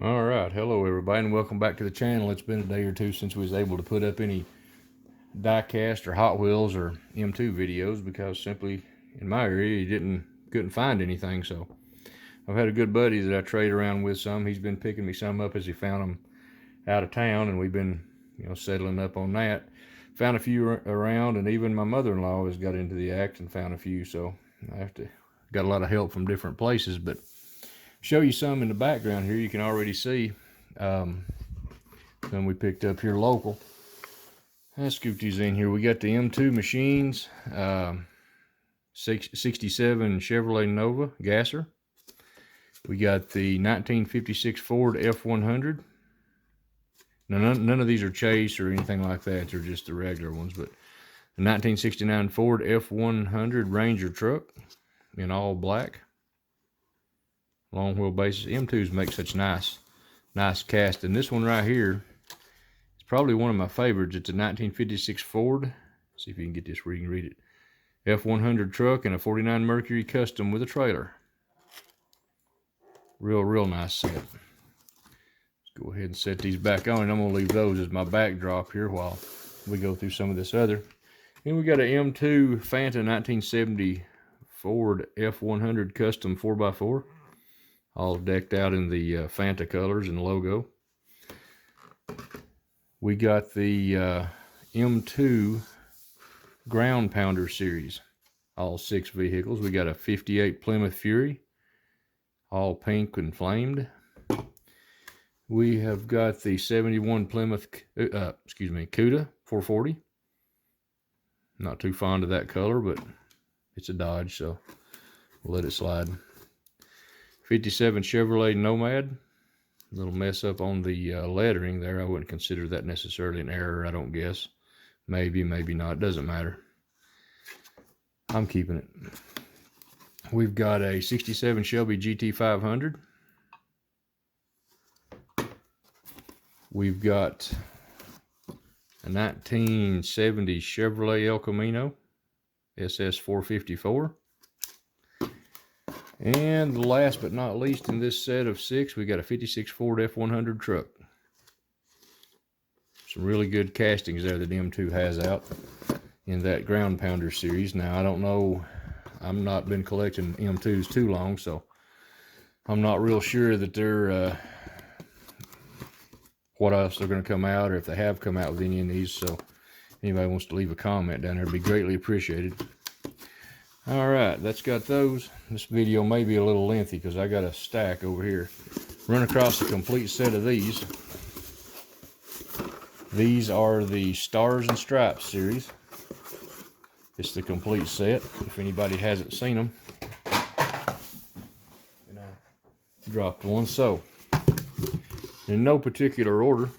All right, hello everybody, and welcome back to the channel. It's been a day or two since we was able to put up any diecast or Hot Wheels or M2 videos because simply in my area you couldn't find anything. So I've had a good buddy that I trade around with some. He's been picking me some up as he found them out of town, and we've been settling up on that. Found a few around, and even my mother-in-law has got into the act and found a few. So got a lot of help from different places, but show you some in the background here. You can already see some we picked up here local. Let's scoop these in here. We got the M2 machines, 67 Chevrolet Nova Gsr. We got the 1956 Ford F100. Now, none of these are Chase or anything like that. They're just the regular ones. But the 1969 Ford F100 Ranger truck in all black. Long wheelbase. M2s make such nice cast. And this one right here is probably one of my favorites. It's a 1956 Ford. Let's see if you can get this where you can read it. F100 truck and a 49 Mercury Custom with a trailer. Real nice set. Let's go ahead and set these back on, and I'm gonna leave those as my backdrop here while we go through some of this other. And we got an M2 Fanta 1970 Ford F100 Custom 4x4. All decked out in the Fanta colors and logo. We got the M2 Ground Pounder series, all 6 vehicles. We got a 58 Plymouth Fury, all pink and flamed. We have got the 71 Plymouth, Gto 440. Not too fond of that color, but it's a Dodge, so we'll let it slide. 57 Chevrolet Nomad. A little mess up on the lettering there. I wouldn't consider that necessarily an error, I don't guess. Maybe not. Doesn't matter. I'm keeping it. We've got a 67 Shelby Gt500. We've got a 1970 Chevrolet El Camino Ss 454. And last but not least in this set of 6, we got a 56 Ford F100 truck. Some really good castings there that M2 has out in that Ground Pounder series. Now, I don't know, I've not been collecting M2s too long, so I'm not real sure that they're, what else they're going to come out, or if they have come out with any of these. So, anybody wants to leave a comment down there, it'd be greatly appreciated. Alright, that's got those. This video may be a little lengthy because I got a stack over here. Run across a complete set of these. These are the Stars and Stripes series. It's the complete set, if anybody hasn't seen them. And I dropped one. So, in no particular order,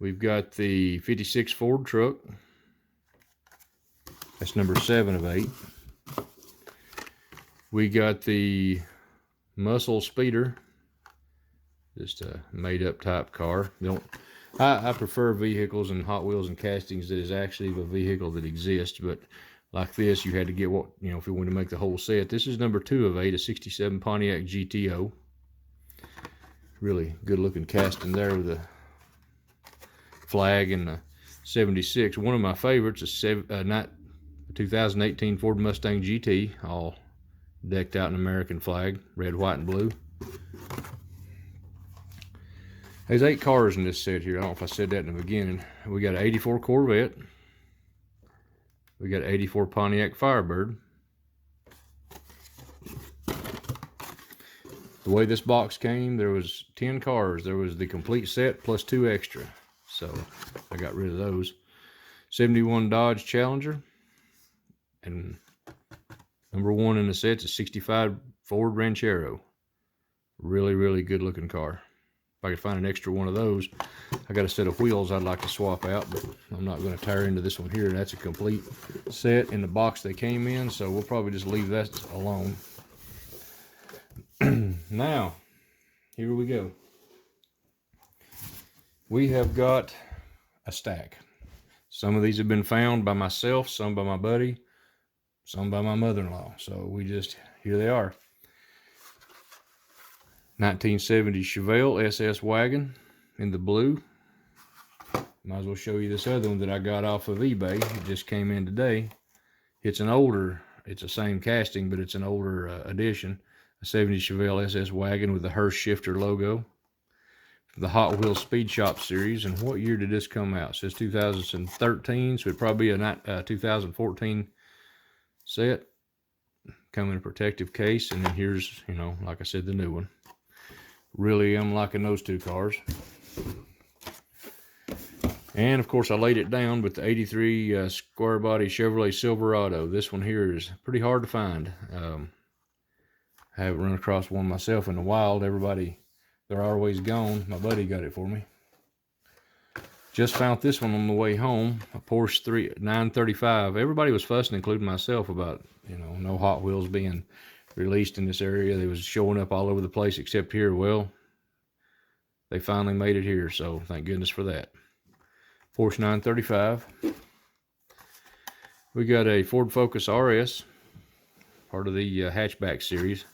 we've got the 56 Ford truck. That's number 7 of 8. We got the Muscle Speeder, just a made-up type car. I prefer vehicles and Hot Wheels and castings that is actually a vehicle that exists, but like this, you had to get what, if you want to make the whole set. This is number 2 of 8, a 67 Pontiac Gto. Really good-looking casting there with the flag and the 76. One of my favorites is 2018 Ford Mustang GT, all decked out in American flag, red, white, and blue. There's 8 cars in this set here. I don't know if I said that in the beginning. We got an 84 Corvette. We got an 84 Pontiac Firebird. The way this box came, there was 10 cars. There was the complete set plus 2 extra. So I got rid of those. 71 Dodge Challenger. And number 1 in the set's a 65 Ford Ranchero. Really good looking car. If I could find an extra one of those, I got a set of wheels I'd like to swap out, but I'm not going to tear into this one here. That's a complete set in the box they came in, so we'll probably just leave that alone. Now, here we go. We have got a stack. Some of these have been found by myself, some by my buddy, some by my mother-in-law. So here they are. 1970 Chevrolet SS wagon in the blue. Might as well show you this other one that I got off of eBay. It just came in today. It's an older, it's the same casting, but it's an older edition. A 70 Chevrolet SS wagon with the Hearst shifter logo. The Hot Wheels Speed Shop series. And what year did this come out? It says 2013, so it'd probably be a 2014 set. Come in a protective case, and then here's, you know, like I said, the new one. Really am liking those two cars. And of course I laid it down with the 83 square body Chevrolet Silverado. This one here is pretty hard to find. I haven't run across one myself in the wild. Everybody, they're always gone. My buddy got it for me. Just found this one on the way home, a Porsche 935. Everybody was fussing, including myself, about, you know, no Hot Wheels being released in this area. They was showing up all over the place except here. Well, they finally made it here, so thank goodness for that. Porsche 935. We got a Ford Focus RS, part of the hatchback series.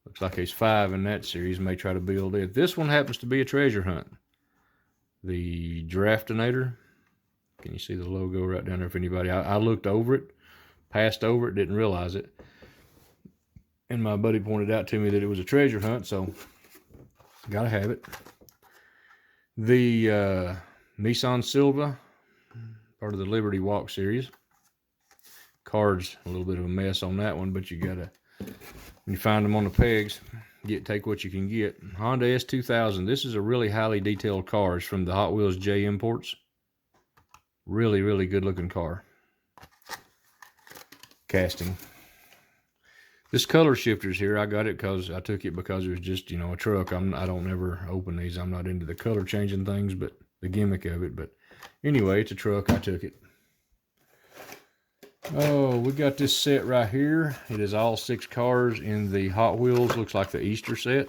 Looks like there's 5 in that series. May try to build it. This one happens to be a treasure hunt. The Draftinator. Can you see the logo right down there if anybody? I looked over it, passed over it, didn't realize it. And my buddy pointed out to me that it was a treasure hunt, so gotta have it. The Nissan Silva, part of the Liberty Walk series. Card's a little bit of a mess on that one, but you gotta, when you find them on the pegs, take what you can get. Honda S2000. This is a really highly detailed car. It's from the Hot Wheels J imports. Really, really good looking car. Casting. This color shifter's here. I got it because I took it because it was just, you know, a truck. I don't ever open these. I'm not into the color changing things, but the gimmick of it. But anyway, it's a truck. I took it. Oh, we got this set right here. It is all 6 cars in the Hot Wheels. Looks like the Easter set.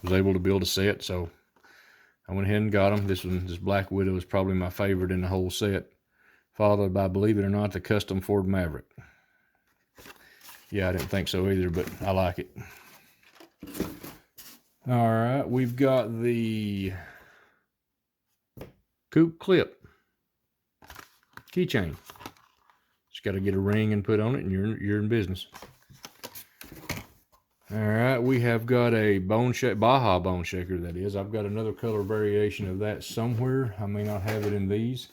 Was able to build a set, so I went ahead and got them. This Black Widow is probably my favorite in the whole set. Followed by, believe it or not, the custom Ford Maverick. Yeah, I didn't think so either, but I like it. All right, we've got the coupe clip keychain. Just got to get a ring and put on it, and you're in business. All right, we have got a Baja bone shaker, that is. I've got another color variation of that somewhere. I may not have it in these,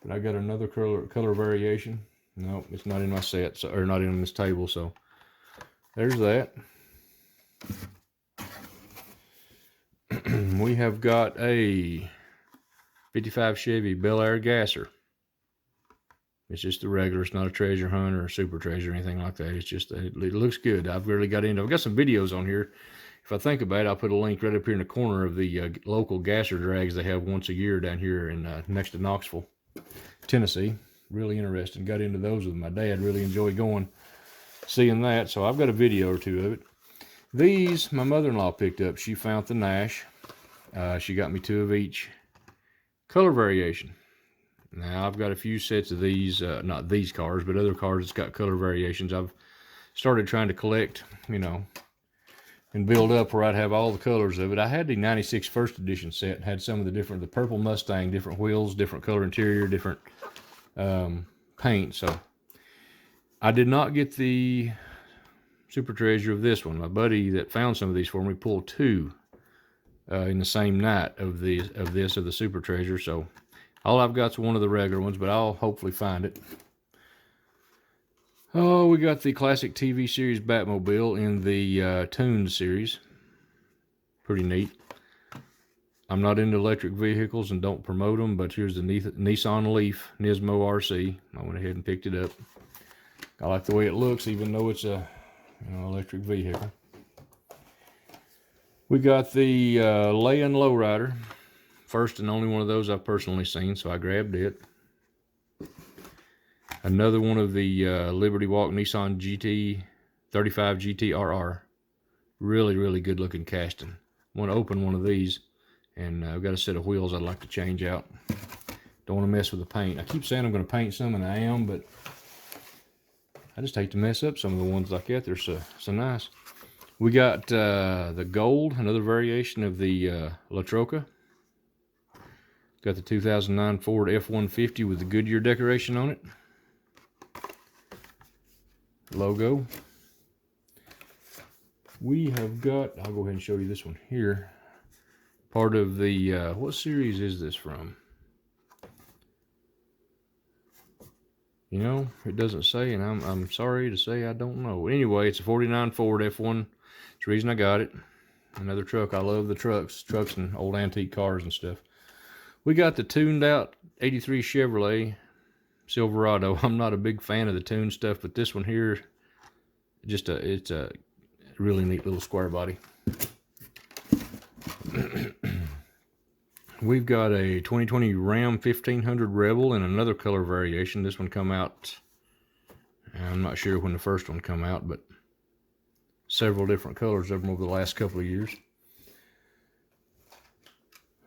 but I got another color variation. No, it's not in my set, or not in this table, so there's that. We have got a 55 Chevy Bel Air Gsr. It's just a regular. It's not a treasure hunt or a super treasure or anything like that. It's just, it looks good. I've got some videos on here. If I think about it, I'll put a link right up here in the corner of the local Gsr drags they have once a year down here in next to Knoxville, Tennessee. Really interesting. Got into those with my dad. Really enjoy going, seeing that. So I've got a video or 2 of it. These, my mother-in-law picked up. She found the Nash. She got me 2 of each color variation. Now I've got a few sets of these, not these cars, but other cars that's got color variations. I've started trying to collect, you know, and build up where I'd have all the colors of it. I had the 96 first edition set, had some of the purple Mustang, different wheels, different color interior, different paint. So I did not get the super treasure of this one. My buddy that found some of these for me pulled 2 in the same night of the super treasure. So all I've got is one of the regular ones, but I'll hopefully find it. Oh, we got the classic TV series Batmobile in the Toons series. Pretty neat. I'm not into electric vehicles and don't promote them, but here's the Nissan Leaf Nismo RC. I went ahead and picked it up. I like the way it looks, even though it's a electric vehicle. We got the Lay-In Lowrider. First and only one of those I've personally seen, so I grabbed it. Another one of the Liberty Walk Nissan GT 35 GT-RR. Really, really good looking casting. I want to open one of these, and I've got a set of wheels I'd like to change out. Don't want to mess with the paint. I keep saying I'm going to paint some, and I am, but I just hate to mess up some of the ones like that. They're so nice. We got the gold, another variation of the La Troca. Got the 2009 Ford F-150 with the Goodyear decoration on it. Logo. We have got, I'll go ahead and show you this one here. Part of the, what series is this from? You know, it doesn't say, and I'm sorry to say I don't know. Anyway, it's a 49 Ford F1. It's the reason I got it. Another truck. I love the trucks and old antique cars and stuff. We got the tuned out 83 Chevrolet Silverado. I'm not a big fan of the tuned stuff, but this one here, it's a really neat little square body. We've got a 2020 Ram 1500 Rebel in another color variation. This one come out, I'm not sure when the first one come out, but several different colors of them over the last couple of years.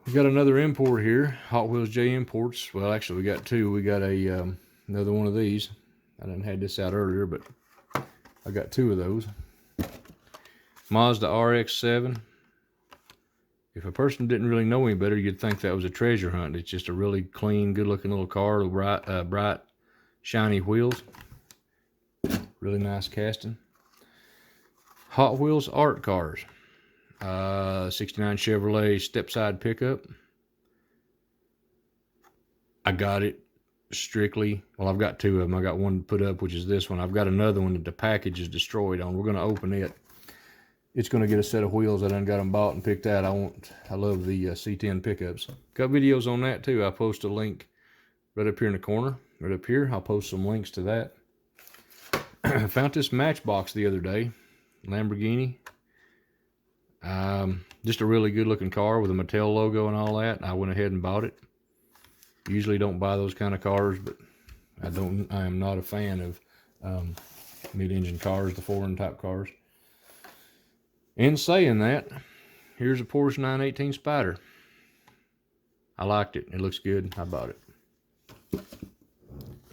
We got another import here, Hot Wheels J Imports. Well, actually we got two. We got a another one of these. I didn't have this out earlier, but I got two of those. Mazda Rx-7. If a person didn't really know any better, you'd think that was a treasure hunt. It's just a really clean, good-looking little car with bright, shiny wheels. Really nice casting. Hot Wheels art cars. 69 Chevrolet step-side pickup. I got it strictly, well, I've got two of them. I got one put up, which is this one. I've got another one that the package is destroyed on. We're going to open it. It's going to get a set of wheels. I done got them bought and picked out. I love the C10 pickups. Got videos on that too. I post a link right up here in the corner. Right up here, I'll post some links to that. Found this Matchbox the other day. Lamborghini. Just a really good looking car with a Mattel logo and all that. I went ahead and bought it. Usually don't buy those kind of cars, but I am not a fan of mid-engine cars, the foreign type cars. In saying that, here's a Porsche 918 Spyder. I liked it. It looks good. I bought it.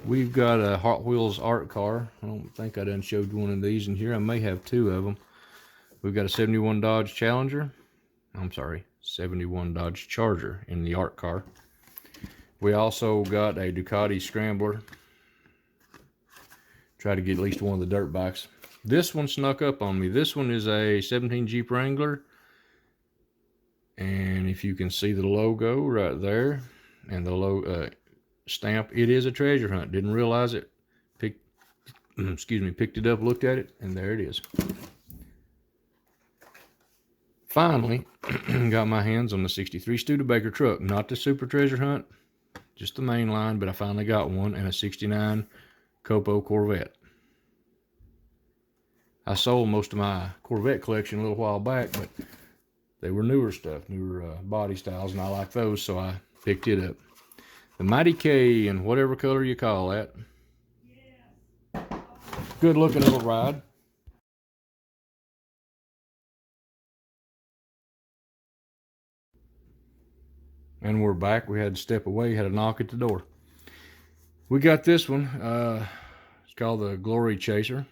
We've got a Hot Wheels art car. I don't think I done showed one of these in here. I may have two of them. We've got a 71 Dodge Challenger. I'm sorry, 71 Dodge Charger in the art car. We also got a Ducati Scrambler. Try to get at least one of the dirt bikes. This one snuck up on me. This one is a 17 Jeep Wrangler. And if you can see the logo right there and the logo stamp, it is a treasure hunt. Didn't realize it. Picked it up, looked at it, and there it is. Finally, got my hands on the 63 Studebaker truck. Not the super treasure hunt, just the main line, but I finally got one, and a 69 Copo Corvette. I sold most of my Corvette collection a little while back, but they were newer stuff, newer body styles, and I like those, so I picked it up. The Mighty K in whatever color you call that. Good looking little ride. And we're back. We had to step away, had a knock at the door. We got this one. It's called the Glory Chaser.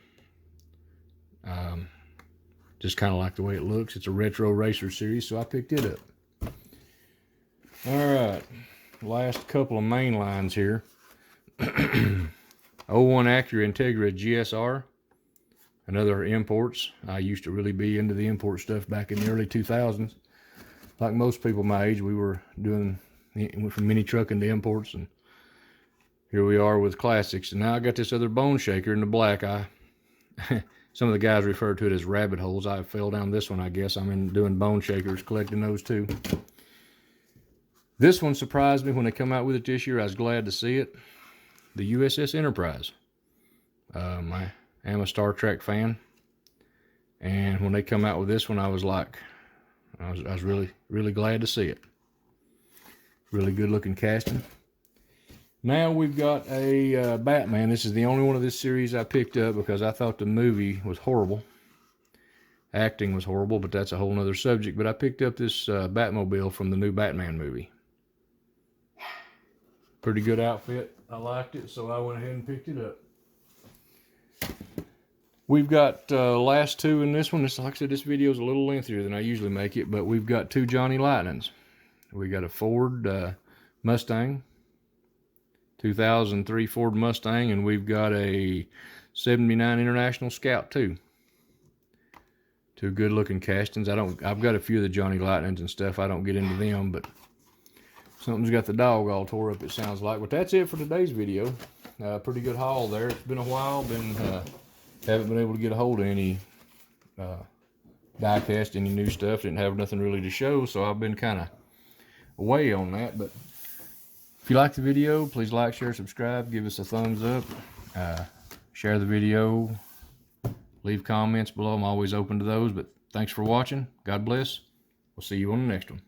Just kind of like the way it looks. It's a retro racer series, so I picked it up. All right, last couple of main lines here. 01 Acura Integra Gsr. Another imports. I used to really be into the import stuff back in the early 2000s. Like most people my age, we went from mini trucking to imports, and here we are with classics. And now I got this other bone shaker in the black. Some of the guys refer to it as rabbit holes. I fell down this one, I guess. I'm in doing bone shakers, collecting those too. This one surprised me when they come out with it this year. I was glad to see it. The Uss Enterprise. I am a Star Trek fan, and when they come out with this one, I was like, I was really glad to see it. Really good looking casting. Now we've got a Batman. This is the only one of this series I picked up because I thought the movie was horrible. Acting was horrible, but that's a whole nother subject. But I picked up this Batmobile from the new Batman movie. Pretty good outfit. I liked it, so I went ahead and picked it up. We've got last two in this one. Like I said, this video is a little lengthier than I usually make it, but we've got two Johnny Lightnings. We got a Ford Mustang, 2003 Ford Mustang, and we've got a 79 International Scout 2. Two good looking castings. I've got a few of the Johnny Lightnings and stuff. I don't get into them, but something's got the dog all tore up, it sounds like. But that's it for today's video. Pretty good haul there. It's been a while. Haven't been able to get a hold of any diecast, any new stuff. Didn't have nothing really to show, so I've been kind of away on that. But if you like the video, please like, share, subscribe, give us a thumbs up, share the video, leave comments below. I'm always open to those. But thanks for watching. God bless. We'll see you on the next one.